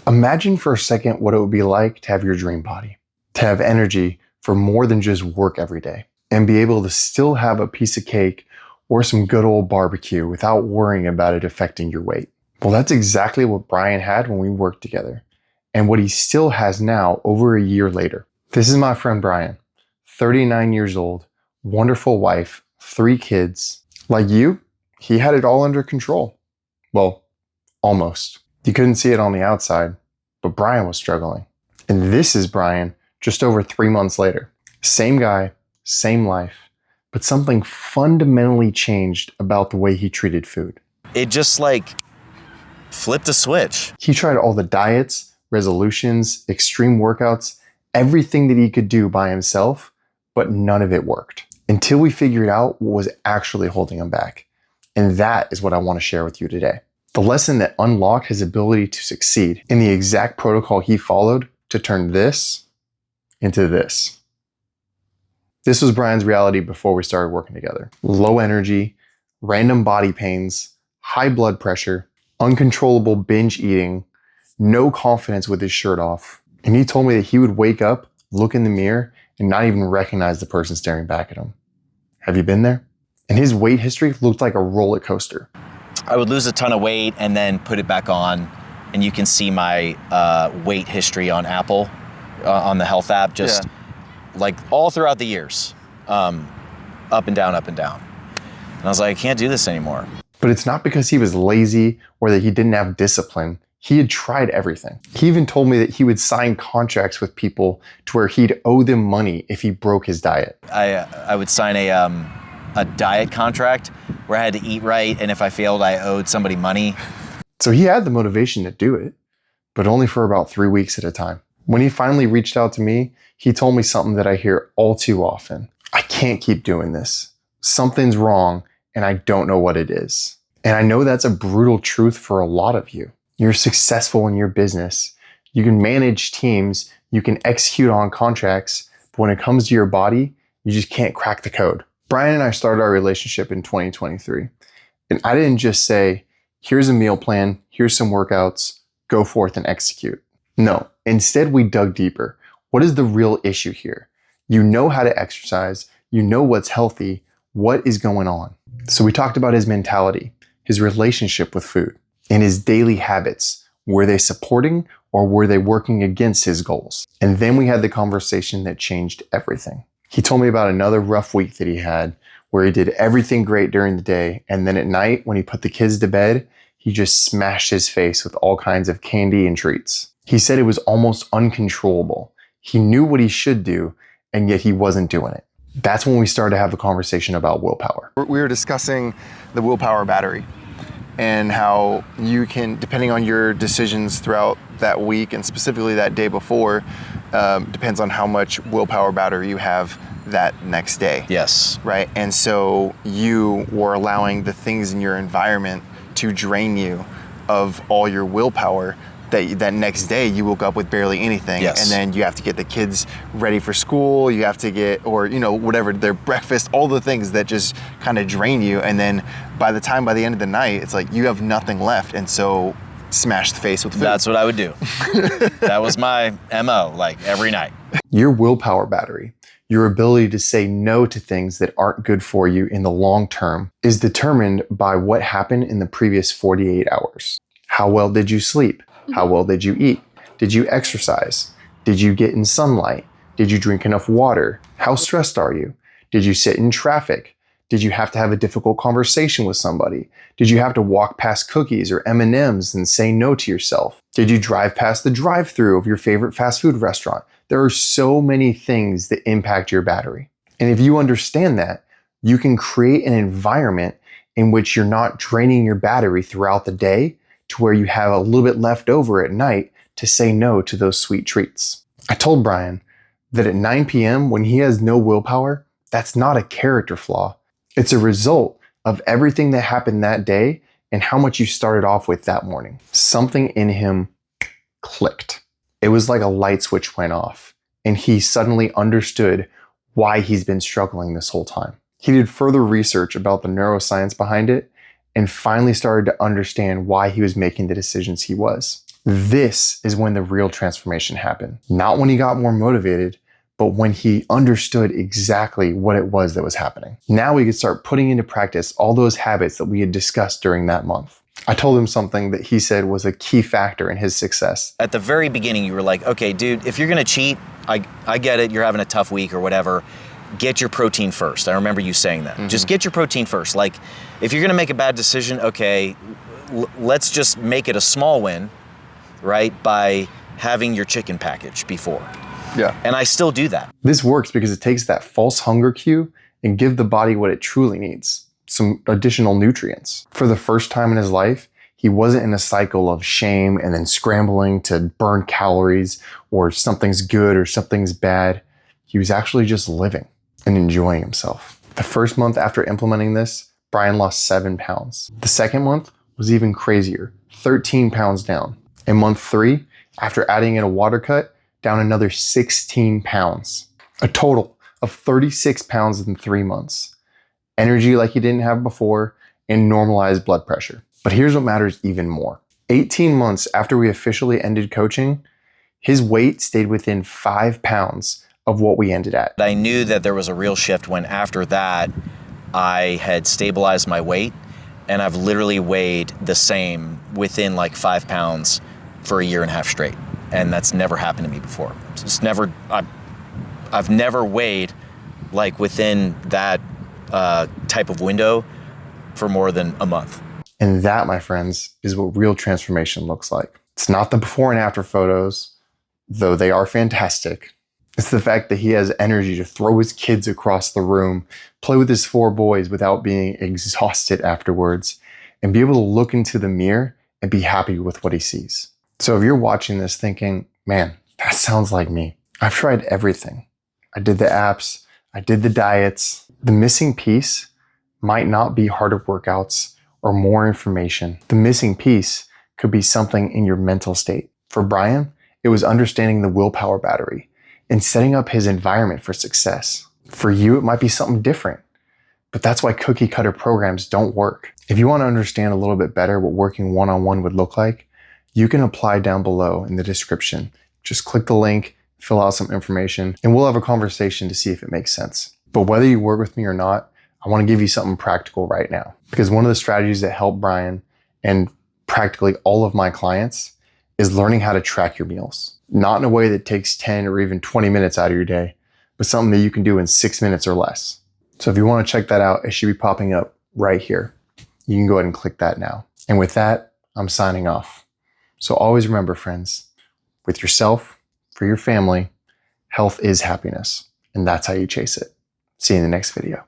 Imagine for a second what it would be like to have your dream body, to have energy for more than just work every day, and be able to still have a piece of cake or some good old barbecue without worrying about it affecting your weight. Well, that's exactly what Brian had when we worked together, and what he still has now over a year later. This is my friend Brian, 39 years old, wonderful wife, 3 kids. Like you, he had it all under control. Well, almost. You couldn't see it on the outside, but Brian was struggling. And this is Brian just over 3 months later. Same guy, same life, but something fundamentally changed about the way he treated food. It just like flipped a switch. He tried all the diets, resolutions, extreme workouts, everything that he could do by himself, but none of it worked. Until we figured out what was actually holding him back. And that is what I want to share with you today. The lesson that unlocked his ability to succeed in the exact protocol he followed to turn this into this. This was Brian's reality before we started working together. Low energy, random body pains, high blood pressure, uncontrollable binge eating, no confidence with his shirt off. And he told me that he would wake up, look in the mirror, and not even recognize the person staring back at him. Have you been there? And his weight history looked like a roller coaster. I would lose a ton of weight and then put it back on, and you can see my weight history on Apple, on the health app, just like all throughout the years, up and down, up and down. And I was like, I can't do this anymore. But it's not because he was lazy or that he didn't have discipline. He had tried everything. He even told me that he would sign contracts with people to where he'd owe them money if he broke his diet. I would sign a diet contract where I had to eat right, and if I failed, I owed somebody money. So he had the motivation to do it, but only for about 3 weeks at a time. When he finally reached out to me, he told me something that I hear all too often. I can't keep doing this. Something's wrong, and I don't know what it is. And I know that's a brutal truth for a lot of you. You're successful in your business. You can manage teams. You can execute on contracts. But when it comes to your body, you just can't crack the code. Brian and I started our relationship in 2023. And I didn't just say, here's a meal plan, here's some workouts, go forth and execute. No, instead we dug deeper. What is the real issue here? You know how to exercise, you know what's healthy, what is going on? So we talked about his mentality, his relationship with food, and his daily habits. Were they supporting or were they working against his goals? And then we had the conversation that changed everything. He told me about another rough week that he had where he did everything great during the day. And then at night, when he put the kids to bed, he just smashed his face with all kinds of candy and treats. He said it was almost uncontrollable. He knew what he should do, and yet he wasn't doing it. That's when we started to have a conversation about willpower. We were discussing the Willpower Battery and how you can, depending on your decisions throughout that week and specifically that day before, depends on how much willpower battery you have that next day. Yes. Right? And so you were allowing the things in your environment to drain you of all your willpower. That next day you woke up with barely anything. Yes. And then you have to get the kids ready for school, you have to get, or whatever, their breakfast, all the things that just kind of drain you. And then by the end of the night, it's like you have nothing left. And so smash the face with food. That's what I would do. That was my MO, like every night. Your willpower battery, your ability to say no to things that aren't good for you in the long term, is determined by what happened in the previous 48 hours. How well did you sleep? How well did you eat? Did you exercise? Did you get in sunlight? Did you drink enough water? How stressed are you? Did you sit in traffic? Did you have to have a difficult conversation with somebody? Did you have to walk past cookies or M&Ms and say no to yourself? Did you drive past the drive-thru of your favorite fast food restaurant? There are so many things that impact your battery. And if you understand that, you can create an environment in which you're not draining your battery throughout the day to where you have a little bit left over at night to say no to those sweet treats. I told Brian that at 9 p.m. when he has no willpower, that's not a character flaw. It's a result of everything that happened that day and how much you started off with that morning. Something in him clicked. It was like a light switch went off, and he suddenly understood why he's been struggling this whole time. He did further research about the neuroscience behind it and finally started to understand why he was making the decisions he was. This is when the real transformation happened. Not when he got more motivated, but when he understood exactly what it was that was happening. Now we could start putting into practice all those habits that we had discussed during that month. I told him something that he said was a key factor in his success. At the very beginning, you were like, okay, dude, if you're gonna cheat, I get it, you're having a tough week or whatever, get your protein first. I remember you saying that. Just get your protein first. Like, if you're gonna make a bad decision, okay, let's just make it a small win, right? By having your chicken package before. Yeah. And I still do that. This works because it takes that false hunger cue and give the body what it truly needs, some additional nutrients. For the first time in his life, he wasn't in a cycle of shame and then scrambling to burn calories or something's good or something's bad. He was actually just living and enjoying himself. The first month after implementing this, Brian lost 7 pounds. The second month was even crazier, 13 pounds down. In month 3, after adding in a water cut, down another 16 pounds. A total of 36 pounds in 3 months. Energy like he didn't have before, and normalized blood pressure. But here's what matters even more. 18 months after we officially ended coaching, his weight stayed within 5 pounds of what we ended at. I knew that there was a real shift when after that, I had stabilized my weight, and I've literally weighed the same within like 5 pounds for a year and a half straight. And that's never happened to me before. It's never, I've never weighed like within that type of window for more than a month. And that, my friends, is what real transformation looks like. It's not the before and after photos, though they are fantastic. It's the fact that he has energy to throw his kids across the room, play with his 4 boys without being exhausted afterwards, and be able to look into the mirror and be happy with what he sees. So if you're watching this thinking, man, that sounds like me. I've tried everything. I did the apps, I did the diets. The missing piece might not be harder workouts or more information. The missing piece could be something in your mental state. For Brian, it was understanding the willpower battery and setting up his environment for success. For you, it might be something different, but that's why cookie cutter programs don't work. If you want to understand a little bit better what working one-on-one would look like, you can apply down below in the description. Just click the link, fill out some information, and we'll have a conversation to see if it makes sense. But whether you work with me or not, I want to give you something practical right now. Because one of the strategies that helped Brian and practically all of my clients is learning how to track your meals. Not in a way that takes 10 or even 20 minutes out of your day, but something that you can do in 6 minutes or less. So if you want to check that out, it should be popping up right here. You can go ahead and click that now. And with that, I'm signing off. So always remember, friends, with yourself, for your family, health is happiness, and that's how you chase it. See you in the next video.